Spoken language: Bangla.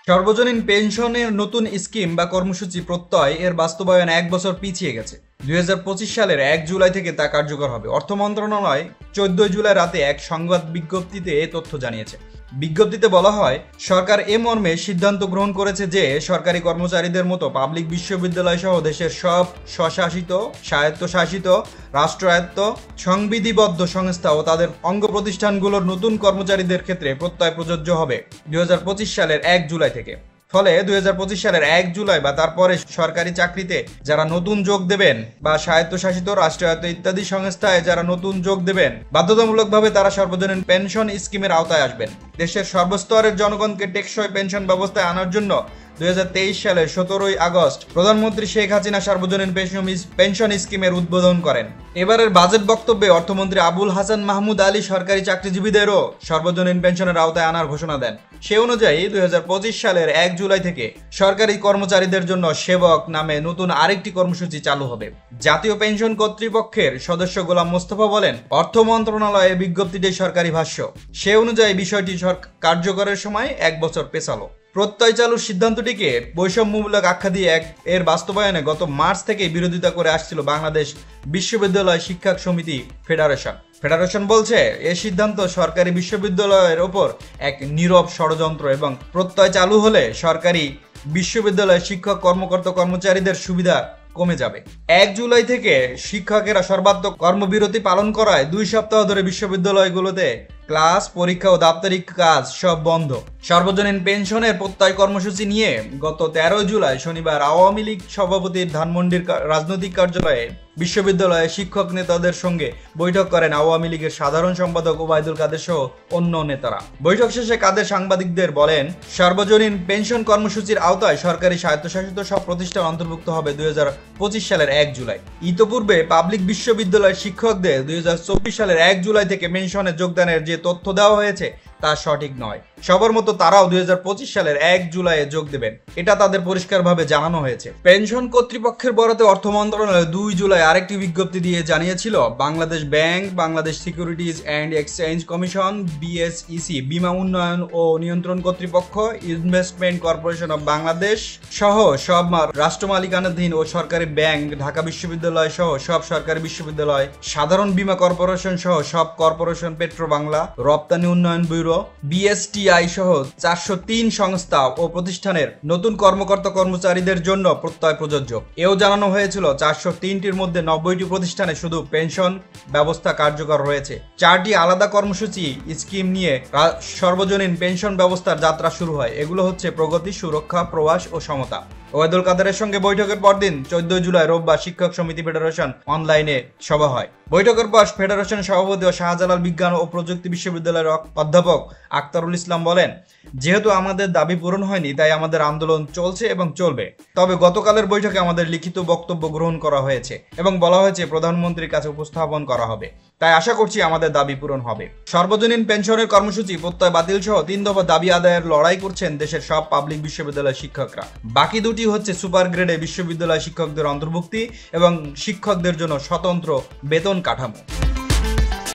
সর্বজনীন পেনশনের নতুন স্কিম বা কর্মসূচি প্রত্যয় এর বাস্তবায়ন 1 বছর পিছিয়ে গেছে। 2025 সালের 1 জুলাই থেকে তা কার্যকর হবে। অর্থ মন্ত্রণালয় 14 জুলাই রাতে এক সংবাদ বিজ্ঞপ্তিতে এ তথ্য জানিয়েছে। বিজ্ঞপ্তিতে বলা হয়, সরকার এ মর্মে সিদ্ধান্ত গ্রহণ করেছে যে সরকারি কর্মচারীদের মতো পাবলিক বিশ্ববিদ্যালয় সহ দেশের সব স্বশাসিত, স্বায়ত্তশাসিত, রাষ্ট্রায়ত্ত, সংবিধিবদ্ধ সংস্থা ও তাদের অঙ্গ প্রতিষ্ঠানগুলোর নতুন কর্মচারীদের ক্ষেত্রে প্রত্যয় প্রযোজ্য হবে 2025 সালের 1 জুলাই থেকে। ফলে 2025 সালের 1 জুলাই বা তারপরে সরকারি চাকরিতে যারা নতুন যোগ দেবেন বা স্বায়ত্তশাসিত, রাষ্ট্রায়ত্ত ইত্যাদি সংস্থায় যারা নতুন যোগ দেবেন, বাধ্যতামূলকভাবে তারা সর্বজনীন পেনশন স্কিমের আওতায় আসবেন। দেশের সর্বস্তরের জনগণকে টেকসই পেনশন ব্যবস্থায় আনার জন্য 2023 সালের 17 আগস্ট প্রধানমন্ত্রী শেখ হাসিনা সর্বজনীন পেনশন স্কিমের উদ্বোধন করেন। এবারের বাজেট বক্তব্যে অর্থমন্ত্রী আবুল হাসান মাহমুদ আলী সরকারি চাকরিজীবীদেরও সর্বজনীন পেনশনের আওতায় আনার ঘোষণা দেন। সে অনুযায়ী 2025 সালের 1 জুলাই থেকে সরকারি কর্মচারীদের জন্য সেবক নামে নতুন আরেকটি কর্মসূচি চালু হবে। জাতীয় পেনশন কর্তৃপক্ষের সদস্য গোলাম মোস্তফা বলেন, অর্থ মন্ত্রণালয়ে বিজ্ঞপ্তিটি সরকারি ভাষ্য। সে অনুযায়ী বিষয়টি কার্যকরের সময় 1 বছর পেছালো। প্রত্যয় চালুর সিদ্ধান্তটিকে বৈষম্যমূলক আখ্যা দিয়ে এর বাস্তবায়নে গত মার্চ থেকে বিরোধিতা করে আসছিল বাংলাদেশ বিশ্ববিদ্যালয় শিক্ষক সমিতি ফেডারেশন বলছে, এ সিদ্ধান্ত সরকারি বিশ্ববিদ্যালয়ের ওপর এক নীরব ষড়যন্ত্র এবং প্রত্যয় চালু হলে সরকারি বিশ্ববিদ্যালয়ের শিক্ষক কর্মচারীদের সুবিধা কমে যাবে। 1 জুলাই থেকে শিক্ষকেরা সর্বাত্মক কর্মবিরতি পালন করায় 2 সপ্তাহ ধরে বিশ্ববিদ্যালয়গুলোতে ক্লাস, পরীক্ষা ও দাপ্তরিক কাজ সব বন্ধ। সর্বজনীন পেনশনের প্রত্যয় কর্মসূচি নিয়ে গত 13 জুলাই শনিবার আওয়ামী লীগ সভাপতির ধানমন্ডির রাজনৈতিক কার্যালয়ে বিশ্ববিদ্যালয়ের শিক্ষক নেতাদের সঙ্গে বৈঠক করেন আওয়ামী লীগের সাধারণ সম্পাদক ওবায়দুল কাদের সহ অন্য নেতারা। বৈঠক শেষে কাদের সাংবাদিকদের বলেন, সর্বজনীন পেনশন কর্মসূচির আওতায় সরকারি স্বায়ত্তশাসিত সব প্রতিষ্ঠান অন্তর্ভুক্ত হবে 2025 সালের 1 জুলাই। ইতোপূর্বে পাবলিক বিশ্ববিদ্যালয়ের শিক্ষকদের 2024 সালের 1 জুলাই থেকে পেনশনে যোগদানের যে তথ্য দেওয়া হয়েছে তা সঠিক নয়। সবার মতো তারাও 2025 সালের 1 জুলাইয়ে যোগ দেবেন, এটা তাদের পরিষ্কারভাবে জানানো হয়েছে। পেনশন কর্তৃপক্ষের বরাতে অর্থ মন্ত্রণালয় 2 জুলাই আরেকটি বিজ্ঞপ্তি দিয়ে জানিয়েছিল, Bangladesh bank, Bangladesh securities and exchange commission, BSEC, বীমা উন্নয়ন ও নিয়ন্ত্রণ কর্তৃপক্ষ, ইনভেস্টমেন্ট কর্পোরেশন অব বাংলাদেশ সহ সব রাষ্ট্রমালিকানাধীন ও সরকারি ব্যাংক, ঢাকা বিশ্ববিদ্যালয় সহ সব সরকারি বিশ্ববিদ্যালয়, সাধারণ বীমা কর্পোরেশন সহ সব কর্পোরেশন, পেট্রো বাংলা, রপ্তানি উন্নয়ন ব্যুরো, বিএসটিআই সহ 403 সংস্থা ও প্রতিষ্ঠানের নতুন কর্মচারীদের জন্য প্রত্যয় প্রযোজ্য। এও জানানো হয়েছিল 403টির মধ্যে 90টি প্রতিষ্ঠানে শুধু পেনশন ব্যবস্থা কার্যকর রয়েছে। 4টি আলাদা কর্মসূচি স্কিম নিয়ে সর্বজনীন পেনশন ব্যবস্থার যাত্রা শুরু হয়। এগুলো হচ্ছে প্রগতি, সুরক্ষা, প্রবাস ও সমতা। ওবায়দুল কাদেরের সঙ্গে বৈঠকের পরদিন 14 জুলাই রোববার শিক্ষক সমিতি ফেডারেশন অনলাইনে সভা হয়। বৈঠকের পর ফেডারেশন সভাপতি ও শাহজালাল বিজ্ঞান ও প্রযুক্তি বিশ্ববিদ্যালয়ের অধ্যাপক আক্তারুল ইসলাম বলেন, যেহেতু আমাদের দাবি পূরণ হয়নি তাই আমাদের আন্দোলন চলছে এবং চলবে। তবে গতকালের বৈঠকে আমাদের লিখিত বক্তব্য গ্রহণ করা হয়েছে এবং বলা হয়েছে প্রধানমন্ত্রীর কাছে উপস্থাপন করা হবে। তাই আশা করছি আমাদের দাবি পূরণ হবে। সর্বজনীন পেনশনের কর্মসূচি প্রত্যয় বাতিল সহ 3 দফা দাবি আদায়ের লড়াই করছেন দেশের সব পাবলিক বিশ্ববিদ্যালয়ের শিক্ষকরা। বাকি দুটি হচ্ছে সুপার গ্রেডে বিশ্ববিদ্যালয় শিক্ষকদের অন্তর্ভুক্তি এবং শিক্ষকদের জন্য স্বতন্ত্র বেতন কাঠামো।